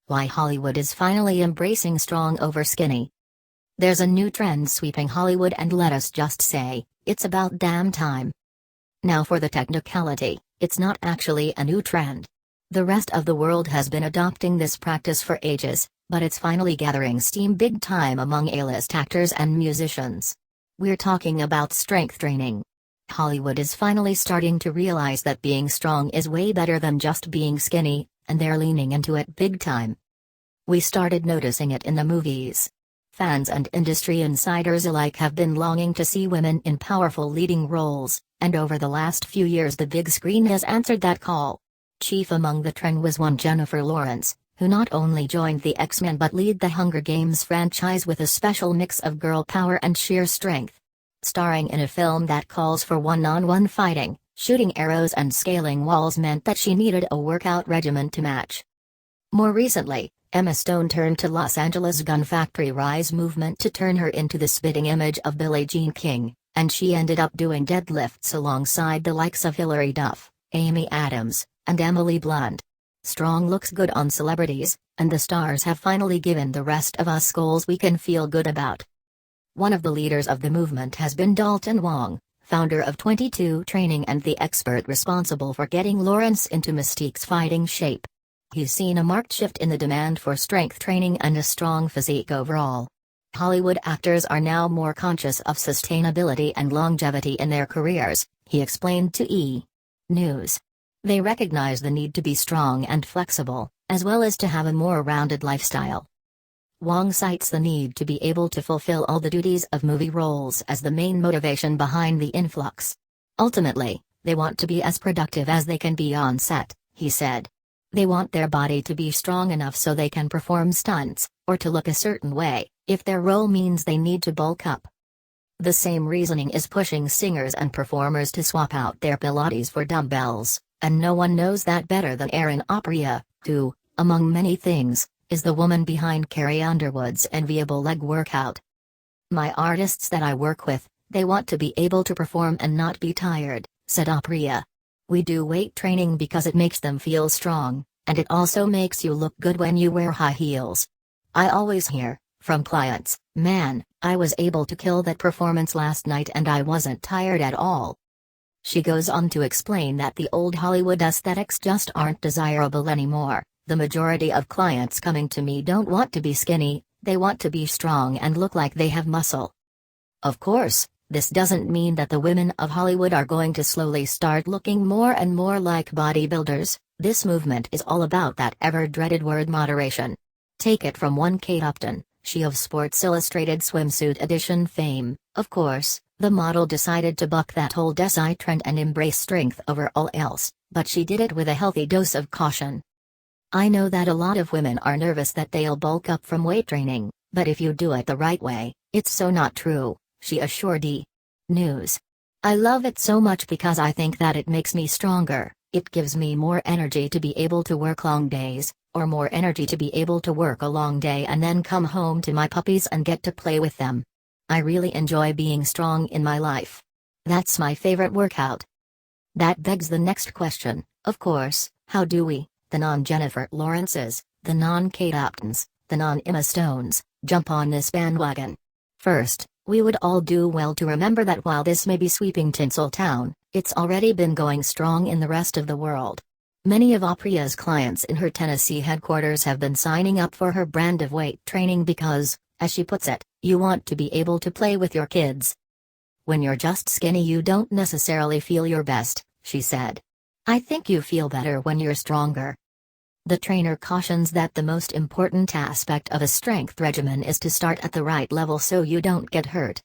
Why Hollywood is finally embracing strong over skinny. There's a new trend sweeping Hollywood, and let us just say, it's about damn time. Now for the technicality, it's not actually a new trend. The rest of the world has been adopting this practice for ages, but it's finally gathering steam big time among A-list actors and musicians. We're talking about strength training. Hollywood is finally starting to realize that being strong is way better than just being skinny, and they're leaning into it big time. We started noticing it in the movies. Fans and industry insiders alike have been longing to see women in powerful leading roles, and over the last few years the big screen has answered that call. Chief among the trend was one Jennifer Lawrence, who not only joined the X-Men but lead the Hunger Games franchise with a special mix of girl power and sheer strength. Starring in a film that calls for one-on-one fighting, shooting arrows and scaling walls meant that she needed a workout regimen to match. More recently, Emma Stone turned to Los Angeles' Gun Factory Rise movement to turn her into the spitting image of Billie Jean King, and she ended up doing deadlifts alongside the likes of Hilary Duff, Amy Adams, and Emily Blunt. Strong looks good on celebrities, and the stars have finally given the rest of us goals we can feel good about. One of the leaders of the movement has been Dalton Wong, founder of 22 Training and the expert responsible for getting Lawrence into Mystique's fighting shape. He's seen a marked shift in the demand for strength training and a strong physique overall. Hollywood actors are now more conscious of sustainability and longevity in their careers, he explained to E! News. They recognize the need to be strong and flexible, as well as to have a more rounded lifestyle. Wong cites the need to be able to fulfill all the duties of movie roles as the main motivation behind the influx. Ultimately, they want to be as productive as they can be on set, he said. They want their body to be strong enough so they can perform stunts, or to look a certain way, if their role means they need to bulk up. The same reasoning is pushing singers and performers to swap out their Pilates for dumbbells, and no one knows that better than Erin Oprea, who, among many things, is the woman behind Carrie Underwood's enviable leg workout. My artists that I work with, they want to be able to perform and not be tired, said Oprea. We do weight training because it makes them feel strong, and it also makes you look good when you wear high heels. I always hear, from clients, man, I was able to kill that performance last night and I wasn't tired at all. She goes on to explain that the old Hollywood aesthetics just aren't desirable anymore. The majority of clients coming to me don't want to be skinny, they want to be strong and look like they have muscle. Of course, this doesn't mean that the women of Hollywood are going to slowly start looking more and more like bodybuilders. This movement is all about that ever-dreaded word moderation. Take it from one Kate Upton, she of Sports Illustrated swimsuit edition fame. Of course, the model decided to buck that whole DESI trend and embrace strength over all else, but she did it with a healthy dose of caution. I know that a lot of women are nervous that they'll bulk up from weight training, but if you do it the right way, it's so not true, she assured E! News. I love it so much because I think that it makes me stronger, it gives me more energy to be able to work long days, or more energy to be able to work a long day and then come home to my puppies and get to play with them. I really enjoy being strong in my life. That's my favorite workout. That begs the next question, of course, how do we, the non-Jennifer Lawrences, the non-Kate Uptons, the non-Emma Stones, jump on this bandwagon? First, we would all do well to remember that while this may be sweeping Tinseltown, it's already been going strong in the rest of the world. Many of Oprea's clients in her Tennessee headquarters have been signing up for her brand of weight training because, as she puts it, you want to be able to play with your kids. When you're just skinny you don't necessarily feel your best, she said. I think you feel better when you're stronger. The trainer cautions that the most important aspect of a strength regimen is to start at the right level so you don't get hurt.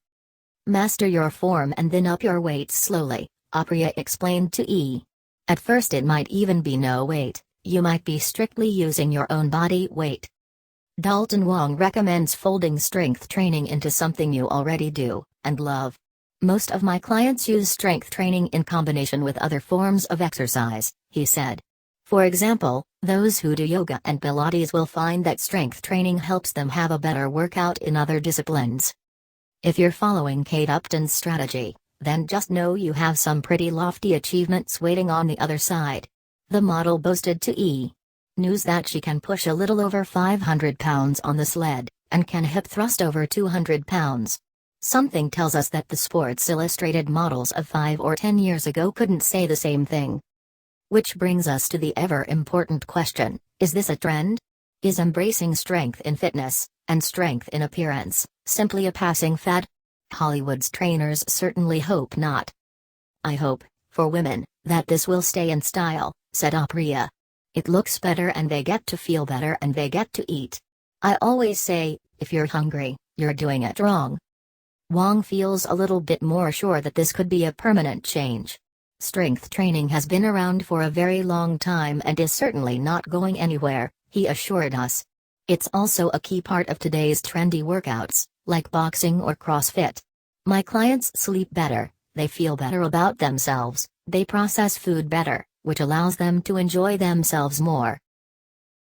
Master your form and then up your weights slowly, Oprea explained to E! At first it might even be no weight, you might be strictly using your own body weight. Dalton Wong recommends folding strength training into something you already do, and love. Most of my clients use strength training in combination with other forms of exercise, he said. For example, those who do yoga and Pilates will find that strength training helps them have a better workout in other disciplines. If you're following Kate Upton's strategy, then just know you have some pretty lofty achievements waiting on the other side. The model boasted to E! News that she can push a little over 500 pounds on the sled, and can hip thrust over 200 pounds. Something tells us that the Sports Illustrated models of 5 or 10 years ago couldn't say the same thing. Which brings us to the ever-important question, is this a trend? Is embracing strength in fitness, and strength in appearance, simply a passing fad? Hollywood's trainers certainly hope not. I hope, for women, that this will stay in style, said Apriya. It looks better and they get to feel better and they get to eat. I always say, if you're hungry, you're doing it wrong. Wong feels a little bit more sure that this could be a permanent change. Strength training has been around for a very long time and is certainly not going anywhere, he assured us. It's also a key part of today's trendy workouts, like boxing or CrossFit. My clients sleep better, they feel better about themselves, they process food better, which allows them to enjoy themselves more.